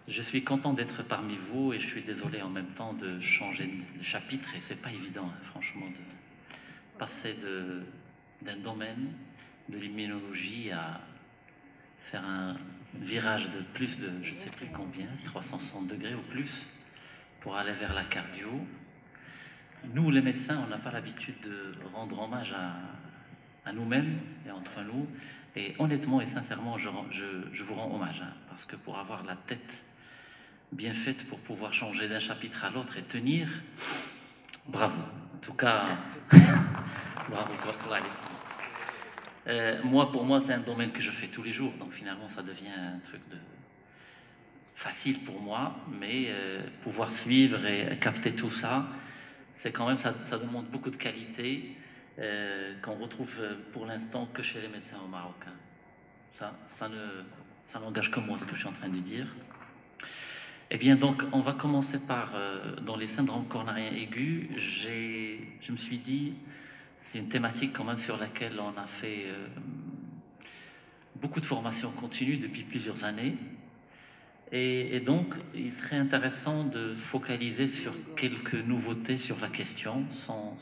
Je suis content d'être parmi vous et je suis désolé en même temps de changer de chapitre et c'est pas évident, hein, franchement, de passer d'un domaine de l'immunologie à faire un virage de plus de je ne sais plus combien, 360 degrés ou plus, pour aller vers la cardio. Nous, les médecins, on n'a pas l'habitude de rendre hommage à nous-mêmes et entre nous. Et honnêtement et sincèrement, je vous rends hommage, hein, parce que pour avoir la tête bien faite pour pouvoir changer d'un chapitre à l'autre et tenir, bravo. En tout cas, bravo. Moi, pour moi, c'est un domaine que je fais tous les jours, donc finalement, ça devient un truc facile pour moi, mais pouvoir suivre et capter tout ça, c'est quand même, ça demande beaucoup de qualité qu'on retrouve pour l'instant que chez les médecins au Maroc. Ça n'engage que moi ce que je suis en train de dire. Eh bien, donc, on va commencer par, dans les syndromes coronariens aigus, je me suis dit, c'est une thématique quand même sur laquelle on a fait beaucoup de formations continues depuis plusieurs années. Et donc, il serait intéressant de focaliser sur quelques nouveautés sur la question, sans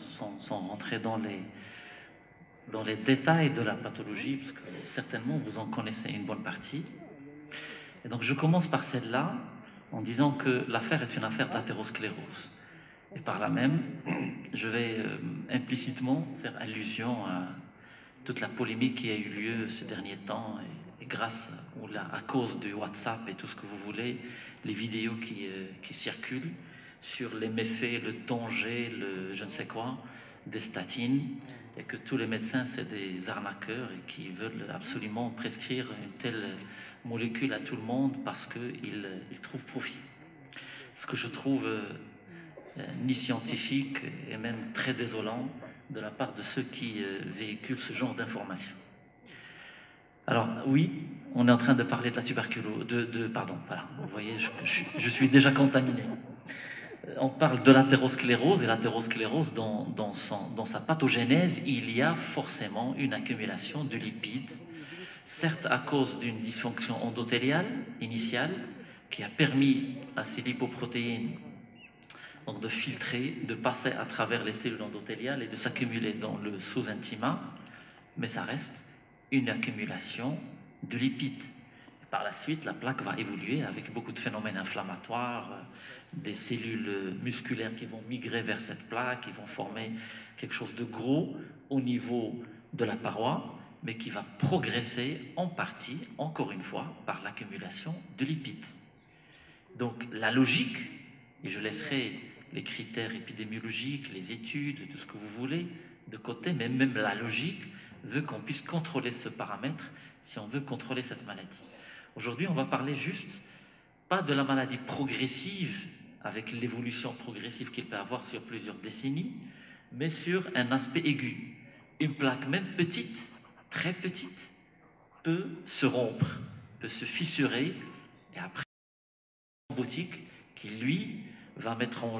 rentrer dans les détails de la pathologie, parce que certainement vous en connaissez une bonne partie. Et donc, je commence par celle-là, en disant que l'affaire est une affaire d'athérosclérose. Et par là même, je vais implicitement faire allusion à toute la polémique qui a eu lieu ces derniers temps, et grâce ou là, à cause du WhatsApp et tout ce que vous voulez, les vidéos qui circulent sur les méfaits, le danger, le je ne sais quoi, des statines, et que tous les médecins, c'est des arnaqueurs et qui veulent absolument prescrire une telle molécule à tout le monde parce qu'ils trouvent profit. Ce que je trouve ni scientifique et même très désolant de la part de ceux qui véhiculent ce genre d'informations. Alors oui, on est en train de parler de la tuberculose, pardon, voilà, vous voyez, je suis déjà contaminé. On parle de l'athérosclérose, et l'athérosclérose, dans sa pathogénèse, il y a forcément une accumulation de lipides, certes à cause d'une dysfonction endothéliale initiale, qui a permis à ces lipoprotéines donc de filtrer, de passer à travers les cellules endothéliales et de s'accumuler dans le sous-intima, mais ça reste une accumulation de lipides. Par la suite, la plaque va évoluer avec beaucoup de phénomènes inflammatoires, des cellules musculaires qui vont migrer vers cette plaque, qui vont former quelque chose de gros au niveau de la paroi, mais qui va progresser en partie, encore une fois, par l'accumulation de lipides. Donc la logique, et je laisserai les critères épidémiologiques, les études, tout ce que vous voulez de côté, mais même la logique veut qu'on puisse contrôler ce paramètre si on veut contrôler cette maladie. Aujourd'hui, on va parler juste, pas de la maladie progressive, avec l'évolution progressive qu'il peut avoir sur plusieurs décennies, mais sur un aspect aigu. Une plaque, même petite, très petite, peut se rompre, peut se fissurer, et après, thrombotique qui, lui, va mettre en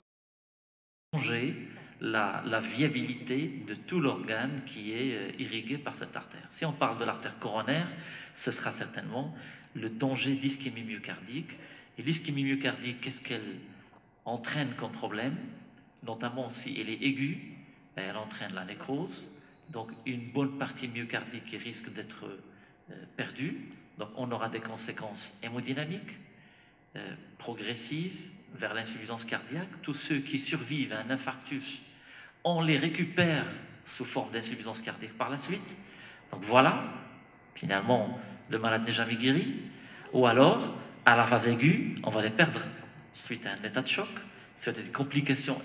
jeu la viabilité de tout l'organe qui est irrigué par cette artère. Si on parle de l'artère coronaire, ce sera certainement le danger d'ischémie myocardique. Et l'ischémie myocardique, qu'est-ce qu'elle entraîne comme problème? Notamment si elle est aiguë, elle entraîne la nécrose, donc une bonne partie myocardique qui risque d'être perdue. Donc on aura des conséquences hémodynamiques, progressives, vers l'insuffisance cardiaque. Tous ceux qui survivent à un infarctus, on les récupère sous forme d'insuffisance cardiaque par la suite. Donc voilà, finalement, le malade n'est jamais guéri. Ou alors, à la phase aiguë, on va les perdre suite à un état de choc, suite à des complications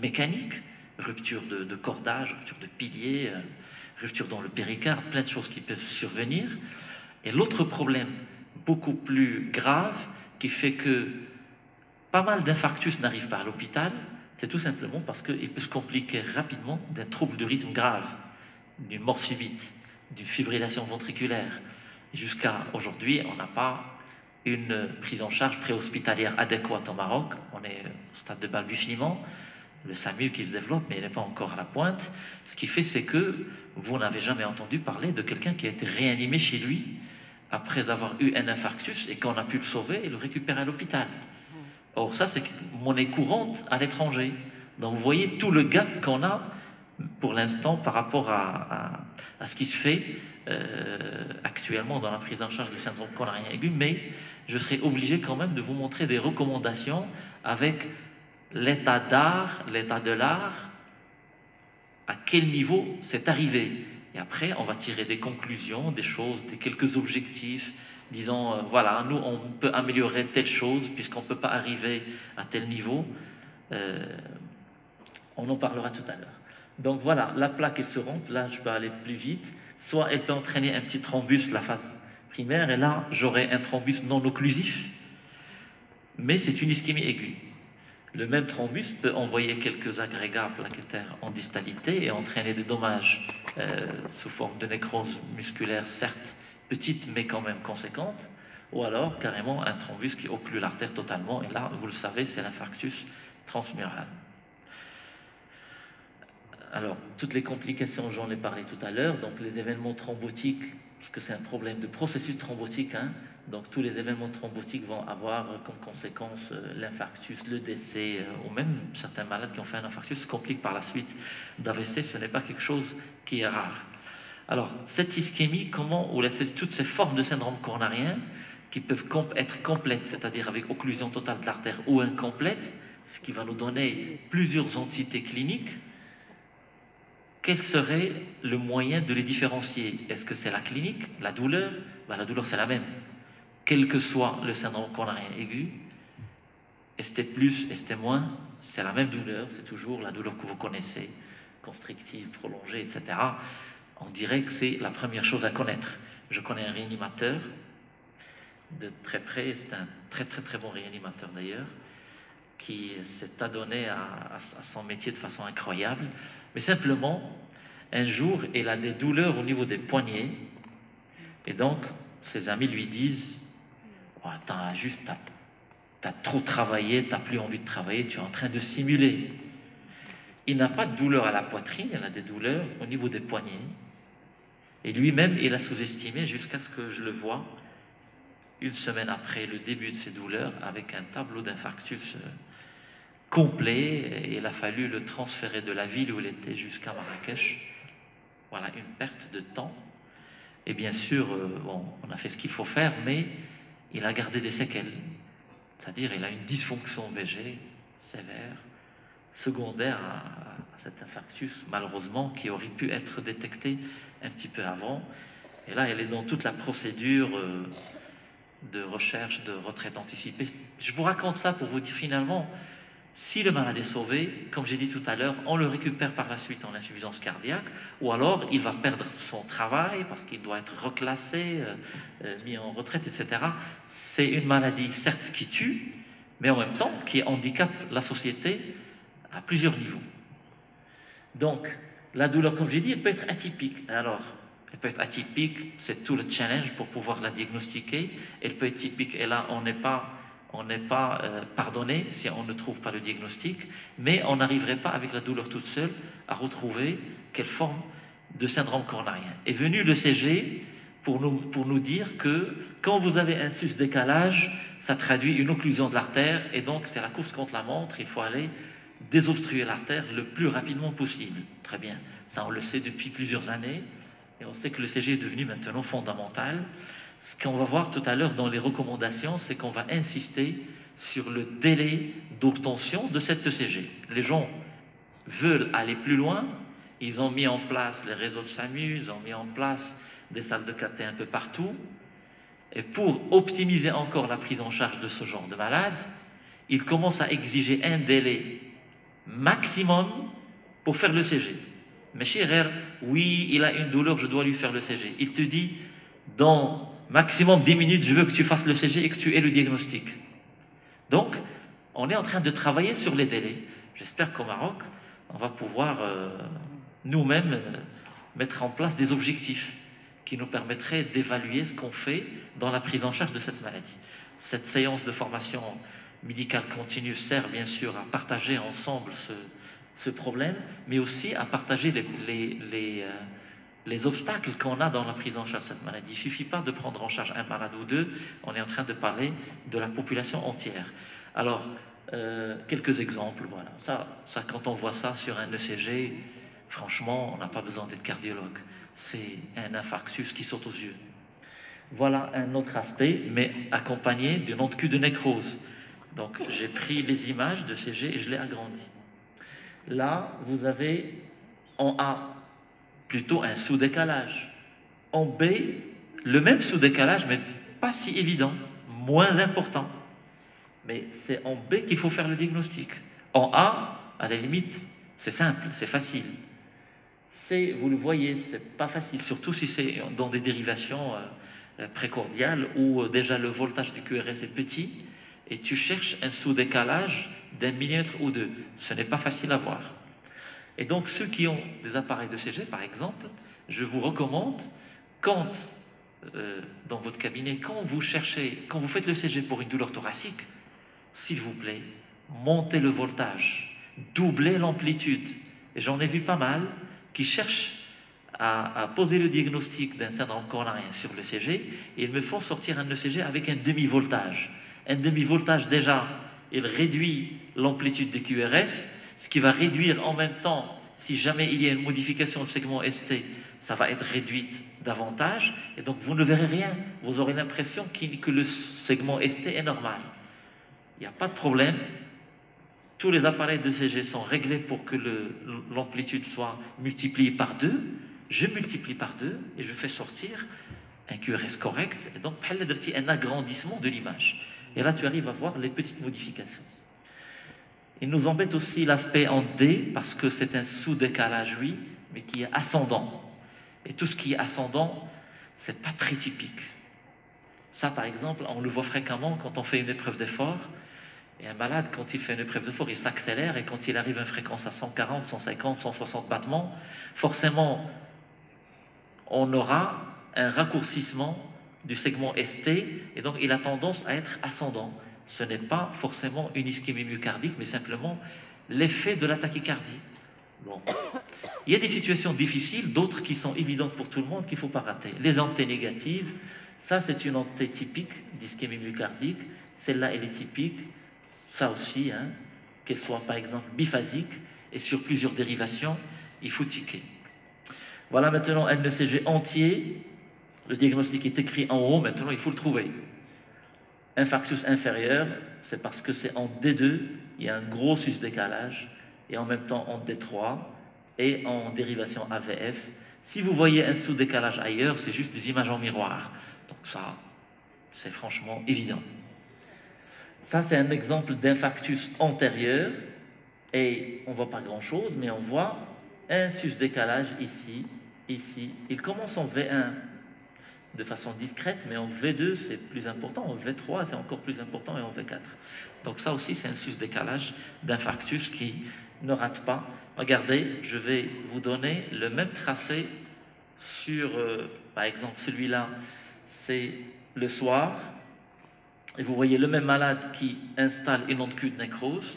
mécaniques, rupture de cordage, rupture de pilier, rupture dans le péricarde, plein de choses qui peuvent survenir. Et l'autre problème, beaucoup plus grave, qui fait que pas mal d'infarctus n'arrivent pas à l'hôpital, c'est tout simplement parce qu'il peut se compliquer rapidement d'un trouble de rythme grave, d'une mort subite, d'une fibrillation ventriculaire. Jusqu'à aujourd'hui, on n'a pas une prise en charge préhospitalière adéquate au Maroc. On est au stade de balbutiement, le SAMU qui se développe, mais il n'est pas encore à la pointe. Ce qui fait, c'est que vous n'avez jamais entendu parler de quelqu'un qui a été réanimé chez lui après avoir eu un infarctus et qu'on a pu le sauver et le récupérer à l'hôpital. Or, ça, c'est monnaie courante à l'étranger. Donc, vous voyez tout le gap qu'on a pour l'instant par rapport à ce qui se fait actuellement dans la prise en charge du syndrome coronarien aigu, mais je serai obligé quand même de vous montrer des recommandations avec l'état d'art, l'état de l'art, à quel niveau c'est arrivé. Et après, on va tirer des conclusions, des choses, des quelques objectifs, disons, voilà, nous, on peut améliorer telle chose, puisqu'on ne peut pas arriver à tel niveau. On en parlera tout à l'heure. Donc voilà, la plaque, elle se rompt, là, je peux aller plus vite. Soit elle peut entraîner un petit thrombus, la phase primaire, et là, j'aurai un thrombus non occlusif, mais c'est une ischémie aiguë. Le même thrombus peut envoyer quelques agrégats plaquettaires en distalité et entraîner des dommages sous forme de nécrose musculaire, certes petite, mais quand même conséquente, ou alors carrément un thrombus qui occlue l'artère totalement, et là, vous le savez, c'est l'infarctus transmural. Alors, toutes les complications, j'en ai parlé tout à l'heure, donc les événements thrombotiques, parce que c'est un problème de processus thrombotique, hein, donc tous les événements thrombotiques vont avoir comme conséquence l'infarctus, le décès, ou même certains malades qui ont fait un infarctus se compliquent par la suite d'AVC, ce n'est pas quelque chose qui est rare. Alors, cette ischémie, comment, ou toutes ces formes de syndrome coronarien qui peuvent être complètes, c'est-à-dire avec occlusion totale de l'artère, ou incomplète, ce qui va nous donner plusieurs entités cliniques. Quel serait le moyen de les différencier? Est-ce que c'est la clinique, la douleur? La douleur, c'est la même. Quel que soit le syndrome coronarien aigu, ST+, ST-, c'est la même douleur, c'est toujours la douleur que vous connaissez, constrictive, prolongée, etc. On dirait que c'est la première chose à connaître. Je connais un réanimateur de très près, c'est un très très très bon réanimateur d'ailleurs, qui s'est adonné à son métier de façon incroyable. Mais simplement, un jour, il a des douleurs au niveau des poignets. Et donc, ses amis lui disent oh, « t'as trop travaillé, t'as plus envie de travailler, tu es en train de simuler. » Il n'a pas de douleur à la poitrine, il a des douleurs au niveau des poignets. Et lui-même, il a sous-estimé jusqu'à ce que je le voie, une semaine après le début de ses douleurs, avec un tableau d'infarctus complet, et il a fallu le transférer de la ville où il était jusqu'à Marrakech. Voilà, une perte de temps. Et bien sûr, bon, on a fait ce qu'il faut faire, mais il a gardé des séquelles. C'est-à-dire, il a une dysfonction VG sévère, secondaire à cet infarctus, malheureusement, qui aurait pu être détecté un petit peu avant. Et là, elle est dans toute la procédure de recherche de retraite anticipée. Je vous raconte ça pour vous dire finalement, si le malade est sauvé, comme j'ai dit tout à l'heure, on le récupère par la suite en insuffisance cardiaque, ou alors il va perdre son travail parce qu'il doit être reclassé, mis en retraite, etc. C'est une maladie, certes, qui tue, mais en même temps qui handicape la société à plusieurs niveaux. Donc, la douleur, comme j'ai dit, elle peut être atypique. Alors, elle peut être atypique, c'est tout le challenge pour pouvoir la diagnostiquer. Elle peut être typique, et là, on n'est pas pardonné si on ne trouve pas le diagnostic, mais on n'arriverait pas avec la douleur toute seule à retrouver quelle forme de syndrome coronarien. Est venu le CG pour nous dire que quand vous avez un sus-décalage, ça traduit une occlusion de l'artère, et donc c'est la course contre la montre, il faut aller désobstruer l'artère le plus rapidement possible. Très bien, ça on le sait depuis plusieurs années, et on sait que le CG est devenu maintenant fondamental. Ce qu'on va voir tout à l'heure dans les recommandations, c'est qu'on va insister sur le délai d'obtention de cette ECG. Les gens veulent aller plus loin, ils ont mis en place les réseaux de SAMU, ils ont mis en place des salles de cathé un peu partout, et pour optimiser encore la prise en charge de ce genre de malade, ils commencent à exiger un délai maximum pour faire le CG. Mais chérie, oui, il a une douleur, je dois lui faire le CG. Il te dit, dans maximum 10 minutes, je veux que tu fasses le CG et que tu aies le diagnostic. Donc, on est en train de travailler sur les délais. J'espère qu'au Maroc, on va pouvoir nous-mêmes mettre en place des objectifs qui nous permettraient d'évaluer ce qu'on fait dans la prise en charge de cette maladie. Cette séance de formation médicale continue sert bien sûr à partager ensemble ce problème, mais aussi à partager les obstacles qu'on a dans la prise en charge de cette maladie. Il ne suffit pas de prendre en charge un malade ou deux, on est en train de parler de la population entière. Alors, quelques exemples, voilà. Ça, quand on voit ça sur un ECG, franchement, on n'a pas besoin d'être cardiologue. C'est un infarctus qui saute aux yeux. Voilà un autre aspect, mais accompagné d'une onde Q de nécrose. Donc, j'ai pris les images de CG et je l'ai agrandi. Là, vous avez en A plutôt un sous-décalage. En B, le même sous-décalage, mais pas si évident, moins important. Mais c'est en B qu'il faut faire le diagnostic. En A, à la limite, c'est simple, c'est facile. C, vous le voyez, c'est pas facile, surtout si c'est dans des dérivations précordiales où déjà le voltage du QRS est petit et tu cherches un sous-décalage d'1 millimètre ou deux. Ce n'est pas facile à voir. Et donc, ceux qui ont des appareils de CG, par exemple, je vous recommande, quand, dans votre cabinet, quand vous faites le CG pour une douleur thoracique, s'il vous plaît, montez le voltage, doublez l'amplitude. Et j'en ai vu pas mal qui cherchent à poser le diagnostic d'un syndrome coronarien sur le CG, et ils me font sortir un ECG avec un demi-voltage. Un demi-voltage, déjà, il réduit l'amplitude des QRS, ce qui va réduire en même temps, si jamais il y a une modification du segment ST, ça va être réduite davantage, et donc vous ne verrez rien. Vous aurez l'impression que le segment ST est normal. Il n'y a pas de problème. Tous les appareils de CG sont réglés pour que l'amplitude soit multipliée par 2. Je multiplie par 2 et je fais sortir un QRS correct, et donc un agrandissement de l'image. Et là, tu arrives à voir les petites modifications. Il nous embête aussi l'aspect en D, parce que c'est un sous-décalage, oui, mais qui est ascendant. Et tout ce qui est ascendant, c'est pas très typique. Ça, par exemple, on le voit fréquemment quand on fait une épreuve d'effort. Et un malade, quand il fait une épreuve d'effort, il s'accélère, et quand il arrive à une fréquence à 140, 150, 160 battements, forcément, on aura un raccourcissement du segment ST, et donc il a tendance à être ascendant. Ce n'est pas forcément une ischémie myocardique, mais simplement l'effet de la tachycardie. Bon. Il y a des situations difficiles, d'autres qui sont évidentes pour tout le monde, qu'il ne faut pas rater. Les anté négatives, ça c'est une anté typique d'ischémie myocardique, celle-là elle est typique, ça aussi, hein, qu'elle soit par exemple biphasique, et sur plusieurs dérivations, il faut ticker. Voilà maintenant un ECG entier, le diagnostic est écrit en haut, maintenant il faut le trouver. Infarctus inférieur, c'est parce que c'est en D2, il y a un gros sus-décalage, et en même temps en D3, et en dérivation AVF. Si vous voyez un sous-décalage ailleurs, c'est juste des images en miroir. Donc ça, c'est franchement évident. Ça, c'est un exemple d'infarctus antérieur, et on ne voit pas grand-chose, mais on voit un sus-décalage ici, ici. Il commence en V1, de façon discrète, mais en V2 c'est plus important, en V3 c'est encore plus important, et en V4. Donc ça aussi c'est un sus-décalage d'infarctus qui ne rate pas. Regardez, je vais vous donner le même tracé sur, par exemple celui-là, c'est le soir, et vous voyez le même malade qui installe une onde Q de nécrose,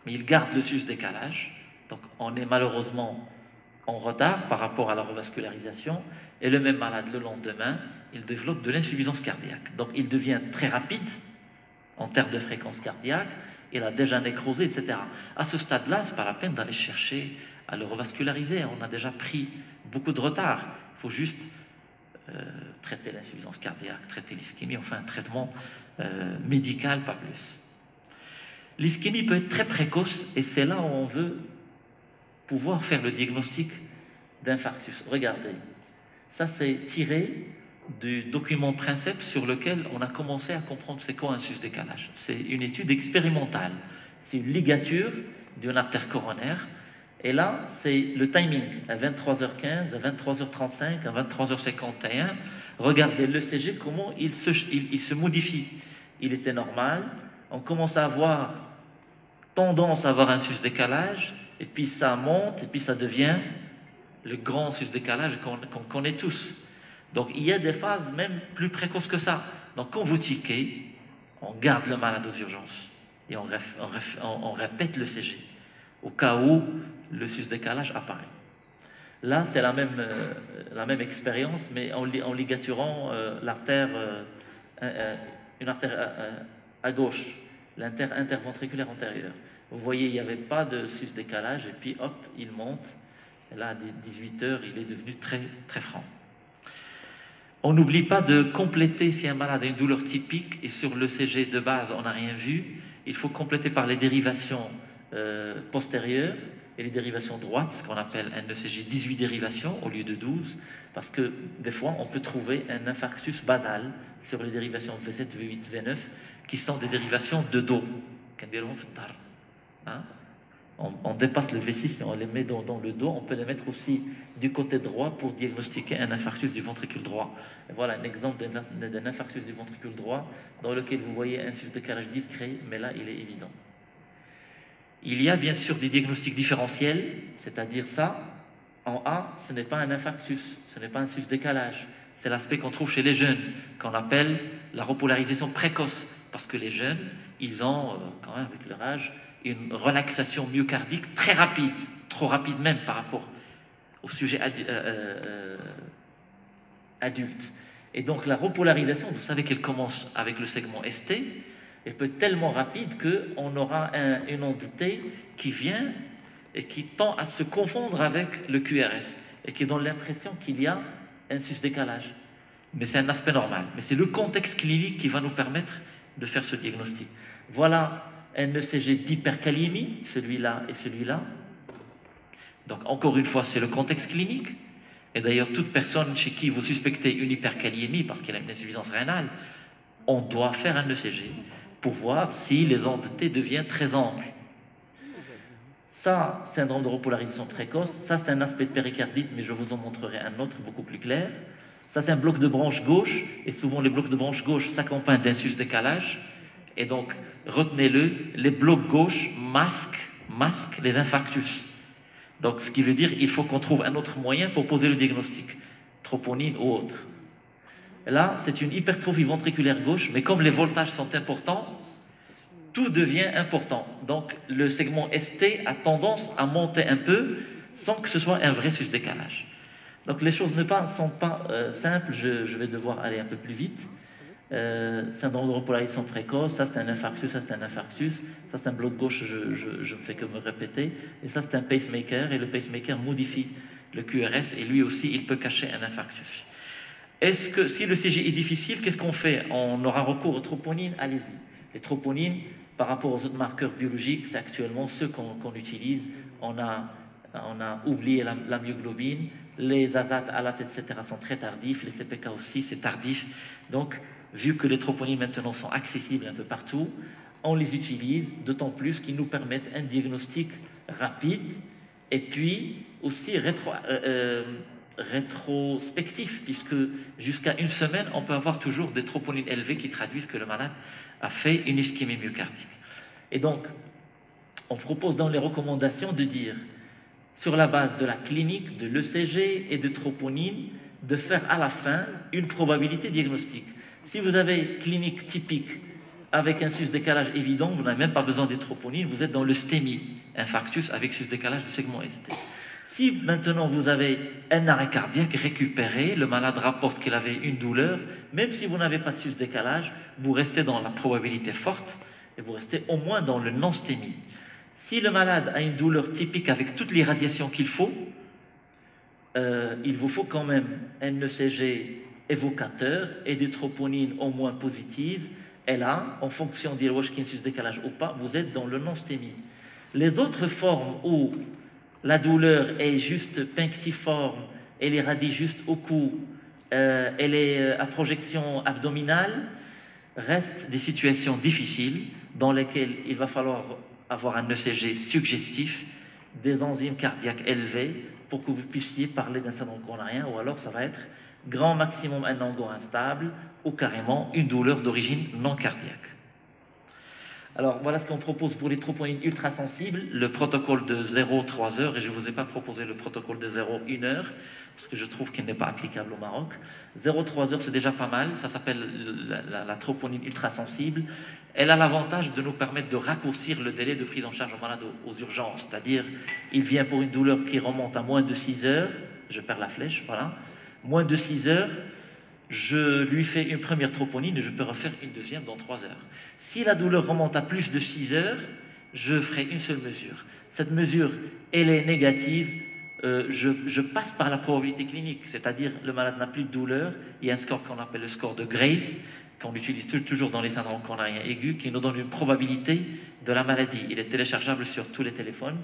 mais il garde le sus-décalage, donc on est malheureusement en retard par rapport à la revascularisation, et le même malade, le lendemain, il développe de l'insuffisance cardiaque. Donc il devient très rapide en termes de fréquence cardiaque, il a déjà nécrosé, etc. À ce stade-là, ce n'est pas la peine d'aller chercher à le revasculariser, on a déjà pris beaucoup de retard. Il faut juste traiter l'insuffisance cardiaque, traiter l'ischémie, enfin un traitement médical, pas plus. L'ischémie peut être très précoce, et c'est là où on veut pouvoir faire le diagnostic d'infarctus. Regardez, ça c'est tiré du document Princeps sur lequel on a commencé à comprendre c'est quoi un sus-décalage. C'est une étude expérimentale. C'est une ligature d'une artère coronaire. Et là, c'est le timing, à 23h15, à 23h35, à 23h51. Regardez l'ECG, comment il se modifie. Il était normal. On commence à avoir tendance à avoir un sus-décalage, et puis ça monte, et puis ça devient le grand sus-décalage qu'on connaît tous. Donc il y a des phases même plus précoces que ça. Donc quand vous tiquez, on garde le malade aux urgences et on répète le CG au cas où le sus-décalage apparaît. Là, c'est la même expérience, mais en ligaturant l'artère, une artère à gauche, l'artère interventriculaire antérieure. Vous voyez, il n'y avait pas de sus-décalage, et puis hop, il monte. Et là, à 18 heures, il est devenu très, très franc. On n'oublie pas de compléter si un malade a une douleur typique, et sur l'ECG de base, on n'a rien vu. Il faut compléter par les dérivations postérieures et les dérivations droites, ce qu'on appelle un ECG 18 dérivations au lieu de 12, parce que des fois, on peut trouver un infarctus basal sur les dérivations V7, V8, V9, qui sont des dérivations de dos. Hein? On dépasse le V6 et on les met dans le dos. On peut les mettre aussi du côté droit pour diagnostiquer un infarctus du ventricule droit. Et voilà un exemple d'un infarctus du ventricule droit dans lequel vous voyez un sus-décalage discret, mais là, il est évident. Il y a bien sûr des diagnostics différentiels, c'est-à-dire ça, en A, ce n'est pas un infarctus, ce n'est pas un sus-décalage. C'est l'aspect qu'on trouve chez les jeunes, qu'on appelle la repolarisation précoce, parce que les jeunes, ils ont, quand même avec leur âge, une relaxation myocardique très rapide, trop rapide même par rapport au sujet adulte. Et donc la repolarisation, vous savez qu'elle commence avec le segment ST, elle peut être tellement rapide qu'on aura une entité qui vient et qui tend à se confondre avec le QRS et qui donne l'impression qu'il y a un sus-décalage. Mais c'est un aspect normal. Mais c'est le contexte clinique qui va nous permettre de faire ce diagnostic. Voilà un ECG d'hyperkaliémie, celui-là et celui-là. Donc encore une fois, c'est le contexte clinique. Et d'ailleurs, toute personne chez qui vous suspectez une hyperkaliémie parce qu'elle a une insuffisance rénale, on doit faire un ECG pour voir si les entités deviennent très amples. Ça, syndrome de repolarisation précoce, ça c'est un aspect de péricardite, mais je vous en montrerai un autre beaucoup plus clair. Ça c'est un bloc de branche gauche, et souvent les blocs de branche gauche s'accompagnent d'un sus-décalage. Et donc, retenez-le, les blocs gauches masquent les infarctus. Donc, ce qui veut dire qu'il faut qu'on trouve un autre moyen pour poser le diagnostic, troponine ou autre. Là, c'est une hypertrophie ventriculaire gauche, mais comme les voltages sont importants, tout devient important. Donc, le segment ST a tendance à monter un peu sans que ce soit un vrai sus-décalage. Donc, les choses ne sont pas simples, je vais devoir aller un peu plus vite. Syndrome de repolarisation précoce, ça c'est un infarctus, ça c'est un infarctus, ça c'est un bloc gauche, je ne fais que me répéter, et ça c'est un pacemaker, et le pacemaker modifie le QRS, et lui aussi il peut cacher un infarctus. Est-ce que si le CG est difficile, qu'est-ce qu'on fait? On aura recours aux troponines, allez-y. Les troponines, par rapport aux autres marqueurs biologiques, c'est actuellement ceux qu'on utilise. On a oublié la myoglobine, les azates, alates, etc. sont très tardifs, les CPK aussi, c'est tardif. Donc, vu que les troponines maintenant sont accessibles un peu partout, on les utilise, d'autant plus qu'ils nous permettent un diagnostic rapide et puis aussi rétrospectif, puisque jusqu'à une semaine, on peut avoir toujours des troponines élevées qui traduisent que le malade a fait une ischémie myocardique. Et donc, on propose dans les recommandations de dire, sur la base de la clinique, de l'ECG et de troponine, de faire à la fin une probabilité diagnostique. Si vous avez clinique typique avec un sus-décalage évident, vous n'avez même pas besoin des troponines, vous êtes dans le STEMI, infarctus avec sus-décalage du segment ST. Si maintenant vous avez un arrêt cardiaque récupéré, le malade rapporte qu'il avait une douleur, même si vous n'avez pas de sus-décalage, vous restez dans la probabilité forte et vous restez au moins dans le non-STEMI. Si le malade a une douleur typique avec toutes les radiations qu'il faut, il vous faut quand même un ECG évocateur et des troponines au moins positives. Et là, en fonction du Hodgkin sus-décalage ou pas, vous êtes dans le non-STEMI. Les autres formes où la douleur est juste punctiforme, elle irradie juste au cou, elle est à projection abdominale, restent des situations difficiles dans lesquelles il va falloir avoir un ECG suggestif, des enzymes cardiaques élevées pour que vous puissiez parler d'un syndrome coronarien, ou alors ça va être grand maximum un ango instable ou carrément une douleur d'origine non cardiaque. Alors voilà ce qu'on propose pour les troponines ultrasensibles, le protocole de 0-3 heures, et je ne vous ai pas proposé le protocole de 0-1 heure, parce que je trouve qu'il n'est pas applicable au Maroc. 0-3 heures, c'est déjà pas mal, ça s'appelle la troponine ultrasensible. Elle a l'avantage de nous permettre de raccourcir le délai de prise en charge au malade aux urgences, c'est-à-dire il vient pour une douleur qui remonte à moins de 6 heures, je perds la flèche, voilà. Moins de 6 heures, je lui fais une première troponine et je peux refaire une deuxième dans 3 heures. Si la douleur remonte à plus de 6 heures, je ferai une seule mesure. Cette mesure, elle est négative, je passe par la probabilité clinique, c'est-à-dire le malade n'a plus de douleur, il y a un score qu'on appelle le score de Grace, qu'on utilise toujours dans les syndromes coronariens aigus, qui nous donne une probabilité de la maladie. Il est téléchargeable sur tous les téléphones.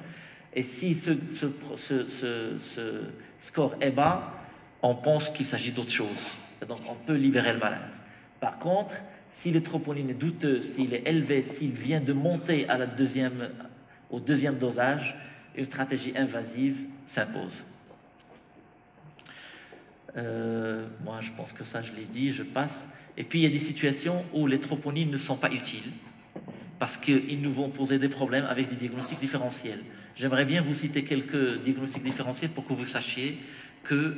Et si ce score est bas, on pense qu'il s'agit d'autre chose. Donc on peut libérer le malade. Par contre, si le troponine est douteux, s'il est élevé, s'il vient de monter à au deuxième dosage, une stratégie invasive s'impose. Moi, je pense que ça, je l'ai dit, je passe. Et puis, il y a des situations où les troponines ne sont pas utiles parce qu'ils nous vont poser des problèmes avec des diagnostics différentiels. J'aimerais bien vous citer quelques diagnostics différentiels pour que vous sachiez que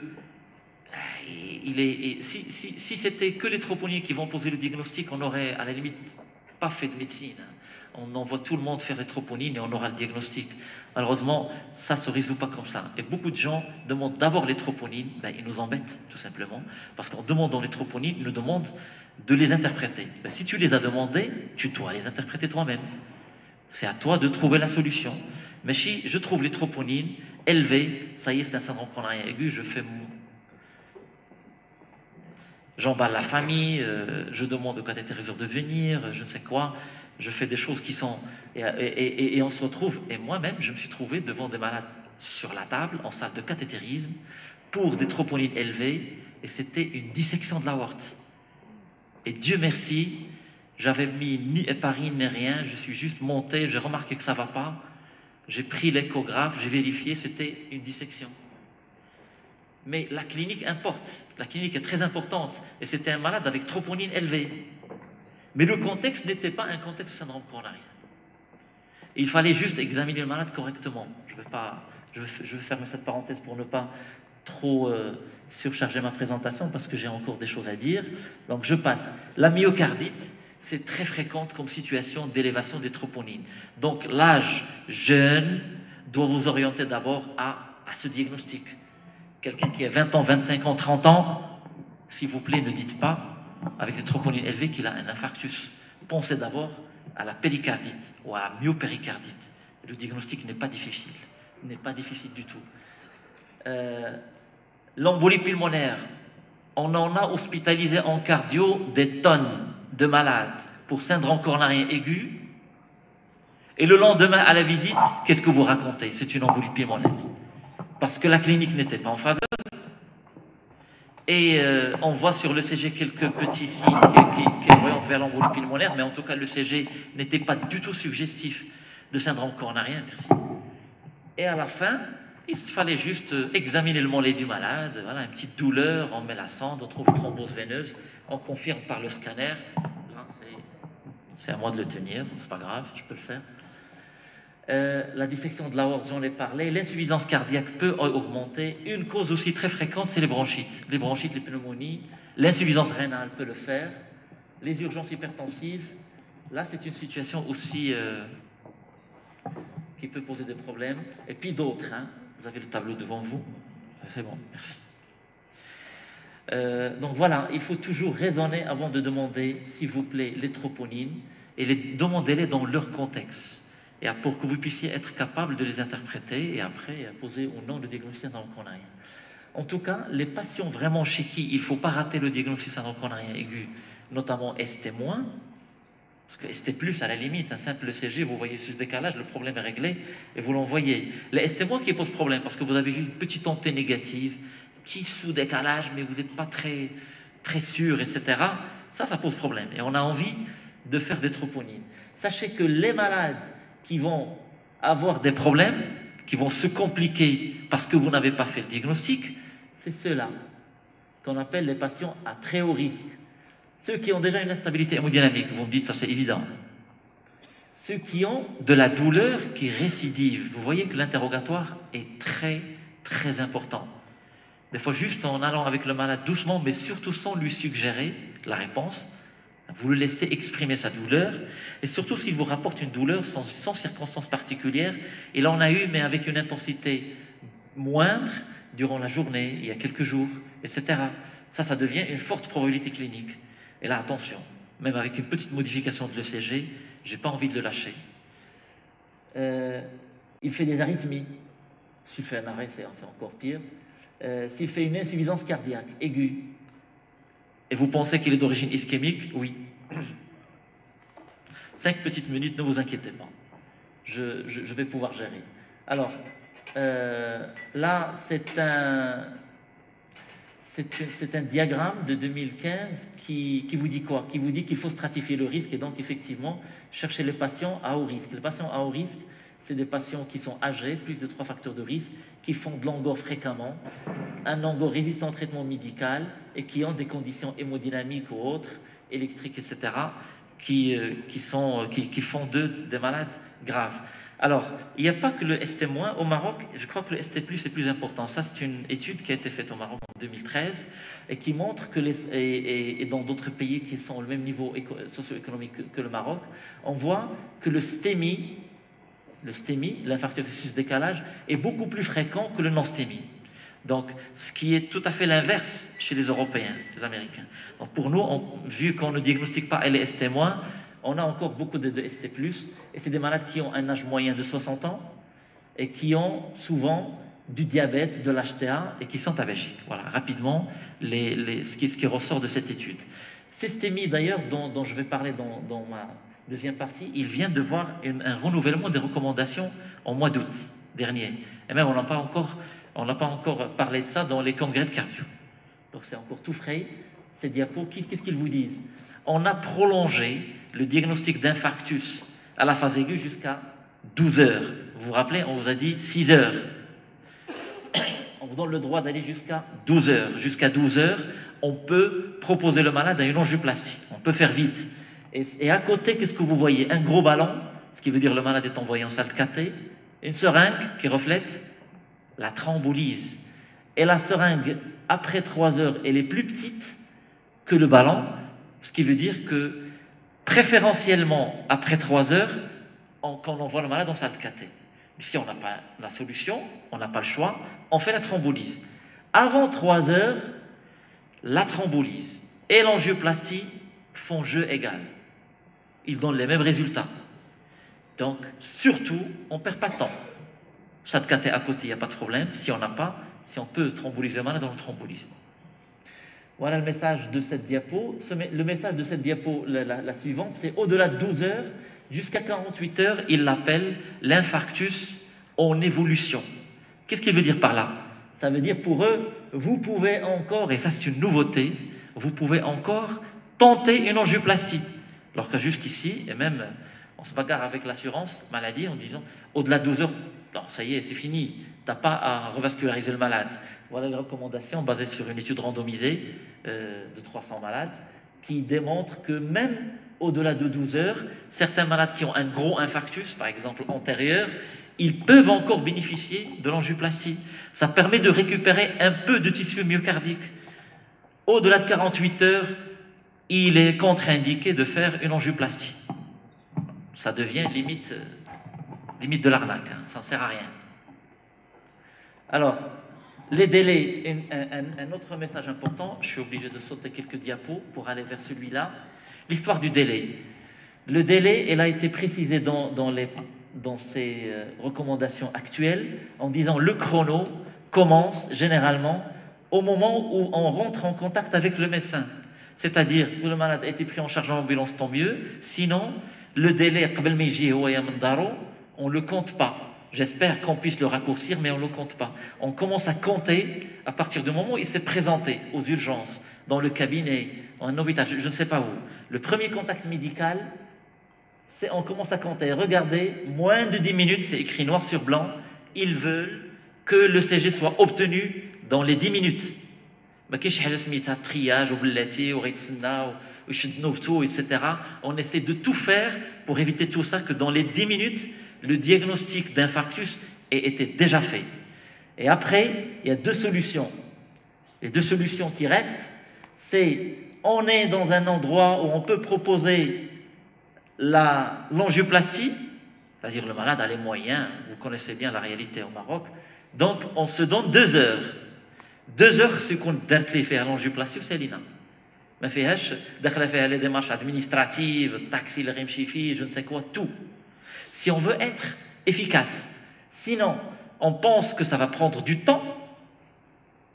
si c'était que les troponines qui vont poser le diagnostic, on n'aurait à la limite pas fait de médecine. On envoie tout le monde faire les troponines et on aura le diagnostic. Malheureusement, ça ne se résout pas comme ça. Et beaucoup de gens demandent d'abord les troponines, ils nous embêtent tout simplement, parce qu'en demandant les troponines, ils nous demandent de les interpréter. Si tu les as demandées, tu dois les interpréter toi-même. C'est à toi de trouver la solution. Mais si je trouve les troponines élevées, ça y est, c'est un syndrome coronarien aigu, j'emballe la famille, je demande au cathétériseur de venir, je ne sais quoi, je fais des choses qui sont... Et on se retrouve, et moi-même, je me suis trouvé devant des malades sur la table, en salle de cathétérisme, pour des troponines élevées, et c'était une dissection de l'aorte. Et Dieu merci, j'avais mis ni héparine ni rien, je suis juste monté, j'ai remarqué que ça ne va pas, j'ai pris l'échographe, j'ai vérifié, c'était une dissection. Mais la clinique importe, la clinique est très importante, et c'était un malade avec troponine élevée. Mais le contexte n'était pas un contexte de syndrome coronarien. Il fallait juste examiner le malade correctement. Je vais fermer cette parenthèse pour ne pas trop surcharger ma présentation parce que j'ai encore des choses à dire. Donc je passe. La myocardite, c'est très fréquente comme situation d'élévation des troponines. Donc l'âge jeune doit vous orienter d'abord à ce diagnostic. Quelqu'un qui a 20 ans, 25 ans, 30 ans, s'il vous plaît, ne dites pas avec des troponines élevées qu'il a un infarctus. Pensez d'abord à la péricardite ou à la myopéricardite. Le diagnostic n'est pas difficile. Il n'est pas difficile du tout. L'embolie pulmonaire. On en a hospitalisé en cardio des tonnes de malades pour syndrome coronarien aigu. Et le lendemain à la visite, qu'est-ce que vous racontez? C'est une embolie pulmonaire. Parce que la clinique n'était pas en faveur. Et on voit sur l'ECG quelques petits signes qui orientent vers l'embolie pulmonaire, mais en tout cas l'ECG n'était pas du tout suggestif de syndrome coronarien, merci. Et à la fin, il fallait juste examiner le mollet du malade, voilà, une petite douleur, on met la sonde, on trouve une thrombose veineuse, on confirme par le scanner. Là, c'est à moi de le tenir, c'est pas grave, je peux le faire. La dissection de l'aorte, j'en ai parlé. L'insuffisance cardiaque peut augmenter. Une cause aussi très fréquente, c'est les bronchites. Les bronchites, les pneumonies. L'insuffisance rénale peut le faire. Les urgences hypertensives. Là, c'est une situation aussi qui peut poser des problèmes. Et puis d'autres. Hein. Vous avez le tableau devant vous. C'est bon, merci. Donc voilà, il faut toujours raisonner avant de demander, s'il vous plaît, les troponines. Et demandez-les dans leur contexte. Et pour que vous puissiez être capable de les interpréter et après poser ou non le diagnostic syndrome coronarien. En tout cas, les patients vraiment chez qui il ne faut pas rater le diagnostic syndrome coronarien aigu, notamment ST-, parce que ST+, à la limite, un simple ECG, vous voyez ce décalage, le problème est réglé et vous l'envoyez. Les ST- qui posent problème parce que vous avez juste une petite onté négative, petit sous-décalage, mais vous n'êtes pas très, très sûr, etc. Ça pose problème et on a envie de faire des troponines. Sachez que les malades qui vont avoir des problèmes, qui vont se compliquer parce que vous n'avez pas fait le diagnostic, c'est ceux-là qu'on appelle les patients à très haut risque. Ceux qui ont déjà une instabilité hémodynamique, vous me dites ça c'est évident. Ceux qui ont de la douleur qui récidive. Vous voyez que l'interrogatoire est très très important. Des fois juste en allant avec le malade doucement, mais surtout sans lui suggérer la réponse, vous le laissez exprimer sa douleur, et surtout s'il vous rapporte une douleur sans circonstances particulières, et là on a eu, mais avec une intensité moindre, durant la journée, il y a quelques jours, etc. Ça devient une forte probabilité clinique. Et là, attention, même avec une petite modification de l'ECG, je n'ai pas envie de le lâcher. Il fait des arythmies. S'il fait un arrêt, c'est encore pire. S'il fait une insuffisance cardiaque aiguë, et vous pensez qu'il est d'origine ischémique, oui. 5 petites minutes, ne vous inquiétez pas. Je vais pouvoir gérer. Alors, là, c'est un diagramme de 2015 qui vous dit quoi? Qui vous dit qu'il faut stratifier le risque et donc effectivement chercher les patients à haut risque. Les patients à haut risque, c'est des patients qui sont âgés, plus de 3 facteurs de risque, qui font de l'angor fréquemment, un angor résistant au traitement médical et qui ont des conditions hémodynamiques ou autres, électriques, etc., qui font d'eux des malades graves. Alors, il n'y a pas que le ST-. Au Maroc, je crois que le ST+ est plus important. Ça, c'est une étude qui a été faite au Maroc en 2013 et qui montre que, et dans d'autres pays qui sont au même niveau socio-économique que le Maroc, on voit que le STEMI, l'infarctus décalage, est beaucoup plus fréquent que le non-STEMI. Donc, ce qui est tout à fait l'inverse chez les Européens, les Américains. Donc, pour nous, vu qu'on ne diagnostique pas les ST-, on a encore beaucoup de ST+, et c'est des malades qui ont un âge moyen de 60 ans et qui ont souvent du diabète, de l'HTA et qui sont avégiques. Voilà, rapidement, ce qui ressort de cette étude. Ces STEMI, d'ailleurs, dont je vais parler dans ma deuxième partie, il vient de voir un renouvellement des recommandations en mois d'août dernier. Et même, on n'a pas encore parlé de ça dans les congrès de cardio. Donc c'est encore tout frais, ces diapos. Qu'est-ce qu'ils vous disent? On a prolongé le diagnostic d'infarctus à la phase aiguë jusqu'à 12 heures. Vous vous rappelez, on vous a dit 6 heures. On vous donne le droit d'aller jusqu'à 12 heures. Jusqu'à 12 heures, on peut proposer le malade à une angioplastie. On peut faire vite. Et à côté, qu'est-ce que vous voyez? Un gros ballon, ce qui veut dire le malade est envoyé en salle de cathé, une seringue qui reflète la thrombolyse. Et la seringue, après 3 heures, elle est plus petite que le ballon, ce qui veut dire que préférentiellement, après 3 heures, quand on envoie le malade en salle de cathé. Mais si on n'a pas la solution, on n'a pas le choix, on fait la thrombolyse. Avant 3 heures, la thrombolyse et l'angioplastie font jeu égal. Ils donnent les mêmes résultats. Donc, surtout, on ne perd pas de temps. Salle de cathé à côté, il n'y a pas de problème. Si on peut thrombolyser le malade, on le thrombolyse. Voilà le message de cette diapo. Le message de cette diapo, la suivante, c'est au-delà de 12 heures, jusqu'à 48 heures, il l'appelle l'infarctus en évolution. Qu'est-ce qu'il veut dire par là? Ça veut dire pour eux, vous pouvez encore, et ça c'est une nouveauté, vous pouvez encore tenter une angioplastie. Alors que jusqu'ici, et même on se bagarre avec l'assurance maladie en disant au-delà de 12 heures, non, ça y est, c'est fini, tu n'as pas à revasculariser le malade. Voilà les recommandations basées sur une étude randomisée de 300 malades qui démontre que même au-delà de 12 heures, certains malades qui ont un gros infarctus, par exemple antérieur, ils peuvent encore bénéficier de l'angioplastie. Ça permet de récupérer un peu de tissu myocardique. Au-delà de 48 heures, il est contre-indiqué de faire une angioplastie. Ça devient limite de l'arnaque, hein. Ça ne sert à rien. Alors, les délais, un autre message important, je suis obligé de sauter quelques diapos pour aller vers celui-là. L'histoire du délai. Le délai, elle a été précisée dans ces recommandations actuelles en disant le chrono commence généralement au moment où on rentre en contact avec le médecin. C'est-à-dire que le malade a été pris en charge en ambulance, tant mieux. Sinon, le délai, on ne le compte pas. J'espère qu'on puisse le raccourcir, mais on ne le compte pas. On commence à compter à partir du moment où il s'est présenté aux urgences, dans le cabinet, en un hôpital, je ne sais pas où. Le premier contact médical, on commence à compter. Regardez, moins de 10 minutes, c'est écrit noir sur blanc, ils veulent que le CG soit obtenu dans les 10 minutes. Triage, etc. On essaie de tout faire pour éviter tout ça, que dans les 10 minutes, le diagnostic d'infarctus ait été déjà fait. Et après, il y a 2 solutions. Les 2 solutions qui restent, c'est on est dans un endroit où on peut proposer l'angioplastie, c'est-à-dire le malade a les moyens, vous connaissez bien la réalité au Maroc, donc on se donne 2 heures. 2 heures si on dart les faire l'angioplastie c'est lina ما فيهاش داخله فيها les démarches administratives taxi le RMCFI je ne sais quoi tout si on veut être efficace sinon on pense que ça va prendre du temps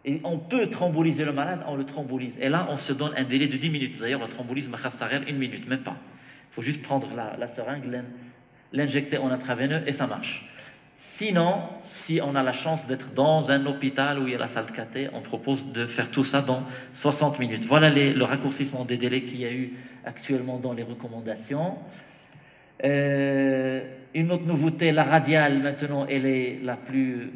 et on peut thromboliser le malade on le thrombolise et là on se donne un délai de 10 minutes d'ailleurs le thrombolisme khassarer 1 minute même pas il faut juste prendre la seringue l'injecter en intraveineux et ça marche. Sinon, si on a la chance d'être dans un hôpital où il y a la salle de cathé, on propose de faire tout ça dans 60 minutes. Voilà le raccourcissement des délais qu'il y a eu actuellement dans les recommandations. Une autre nouveauté, la radiale maintenant, elle est la plus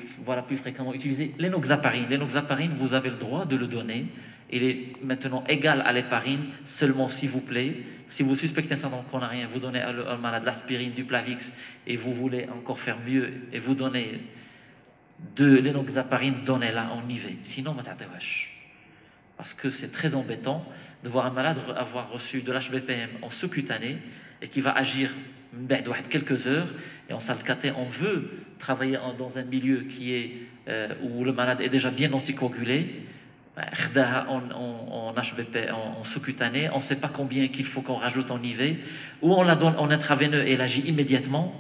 fréquemment utilisée. L'enoxaparine. L'enoxaparine, vous avez le droit de le donner. Il est maintenant égal à l'héparine, seulement s'il vous plaît. Si vous suspectez un syndrome coronarien, vous donnez à un malade l'aspirine, du Plavix, et vous voulez encore faire mieux, et vous donnez de l'enoxaparine, donnez-la en IV. Sinon, parce que c'est très embêtant de voir un malade avoir reçu de l'HBPM en sous-cutané et qui va agir quelques heures, et en salle de cathé, on veut travailler dans un milieu qui est, où le malade est déjà bien anticoagulé, en HBP, en sous-cutané, on ne sait pas combien qu'il faut qu'on rajoute en IV, ou on la donne en intraveineux et elle agit immédiatement,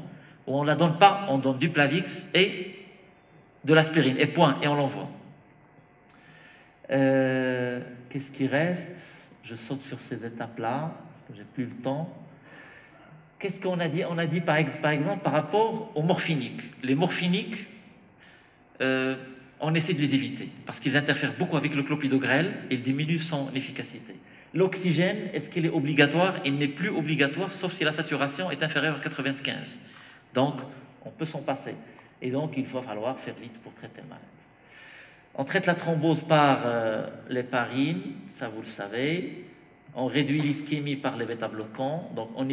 ou on ne la donne pas, on donne du Plavix et de l'aspirine, et point, et on l'envoie. Qu'est-ce qui reste? Je saute sur ces étapes-là, parce que j'ai plus le temps. Qu'est-ce qu'on a dit? On a dit par exemple par rapport aux morphiniques. Les morphiniques, on essaie de les éviter parce qu'ils interfèrent beaucoup avec le clopidogrel et ils diminuent son efficacité. L'oxygène, est-ce qu'il est obligatoire? Il n'est plus obligatoire sauf si la saturation est inférieure à 95. Donc, on peut s'en passer. Et donc, il va falloir faire vite pour traiter le malade. On traite la thrombose par l'héparine, ça vous le savez. On réduit l'ischémie par les bêta-bloquants. Donc, on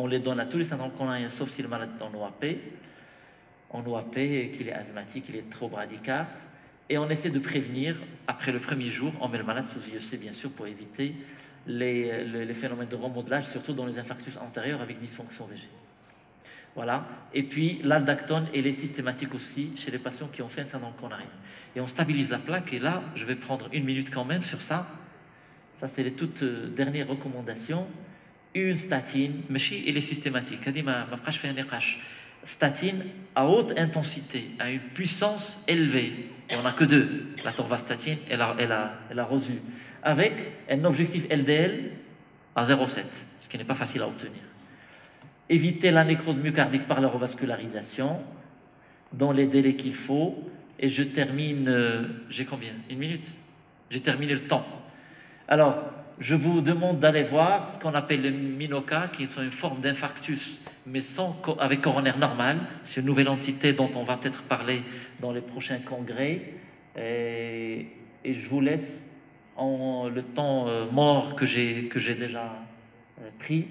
les donne à tous les syndromes coronariens sauf si le malade est en OAP. En OAP, qu'il est asthmatique, qu'il est trop bradycarde, et on essaie de prévenir, après le premier jour, on met le malade sous IEC, bien sûr, pour éviter les phénomènes de remodelage, surtout dans les infarctus antérieurs avec dysfonction VG. Voilà. Et puis, l'aldactone, elle est systématique aussi chez les patients qui ont fait un syndrome coronarien. Et on stabilise la plaque, et là, je vais prendre 1 minute quand même sur ça. Ça, c'est les toutes dernières recommandations. Une statine, mais elle est systématique. Statine à haute intensité, à une puissance élevée. Et on n'a que 2, la torvastatine et la rosu, avec un objectif LDL à 0,7, ce qui n'est pas facile à obtenir. Éviter la nécrose myocardique par la revascularisation, dans les délais qu'il faut. Et je termine, j'ai combien? 1 minute? J'ai terminé le temps. Alors, je vous demande d'aller voir ce qu'on appelle les MINOCA, qui sont une forme d'infarctus, mais avec coronaire normal. C'est une nouvelle entité dont on va peut-être parler dans les prochains congrès. Et je vous laisse le temps mort que j'ai déjà pris,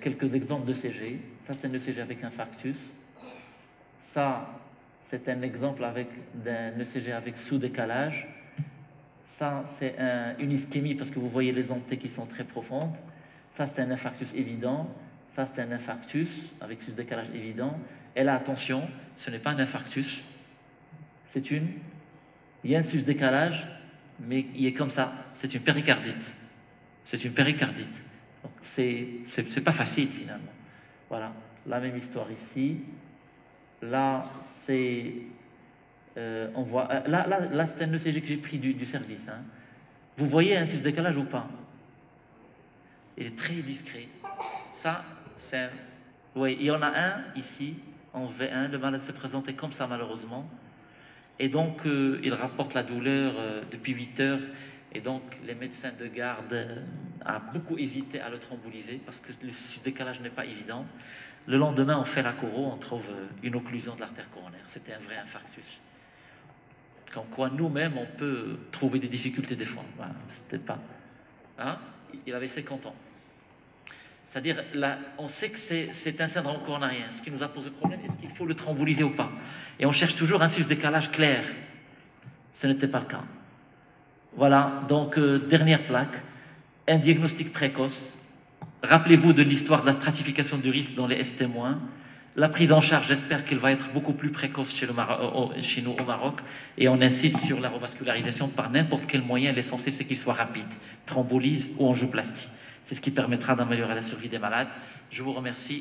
quelques exemples de CG. Ça, c'est un ECG avec infarctus. Ça, c'est un exemple d'un ECG avec sous-décalage. Ça, c'est une ischémie parce que vous voyez les entées qui sont très profondes. Ça, c'est un infarctus évident. Ça, c'est un infarctus avec sous-décalage évident. Et là, attention, ce n'est pas un infarctus. Il y a un sous-décalage, mais il est comme ça. C'est une péricardite. C'est une péricardite. Donc, c'est pas facile, finalement. Voilà, la même histoire ici. Là, c'est... on voit, là c'est un ECG que j'ai pris du service. Hein. Vous voyez un sous-décalage ou pas? Il est très discret. Ça, c'est... Oui, il y en a un ici, en V1. Le malade s'est présenté comme ça, malheureusement. Et donc, il rapporte la douleur depuis 8 heures. Et donc, les médecins de garde ont beaucoup hésité à le thromboliser parce que le sous-décalage n'est pas évident. Le lendemain, on fait la coro, on trouve une occlusion de l'artère coronaire. C'était un vrai infarctus. Comme quoi, nous-mêmes, on peut trouver des difficultés des fois. Voilà, c'était pas... Hein? Il avait 50 ans. C'est-à-dire, là, on sait que c'est un syndrome coronarien. Ce qui nous a posé problème, est-ce qu'il faut le thromboliser ou pas? Et on cherche toujours un sous-décalage clair. Ce n'était pas le cas. Voilà, donc, dernière plaque. Un diagnostic précoce. Rappelez-vous de l'histoire de la stratification du risque dans les S-témoins. La prise en charge, j'espère qu'elle va être beaucoup plus précoce chez nous au Maroc. Et on insiste sur la revascularisation par n'importe quel moyen. L'essentiel, c'est qu'il soit rapide, thrombolyse ou angioplastie. C'est ce qui permettra d'améliorer la survie des malades. Je vous remercie.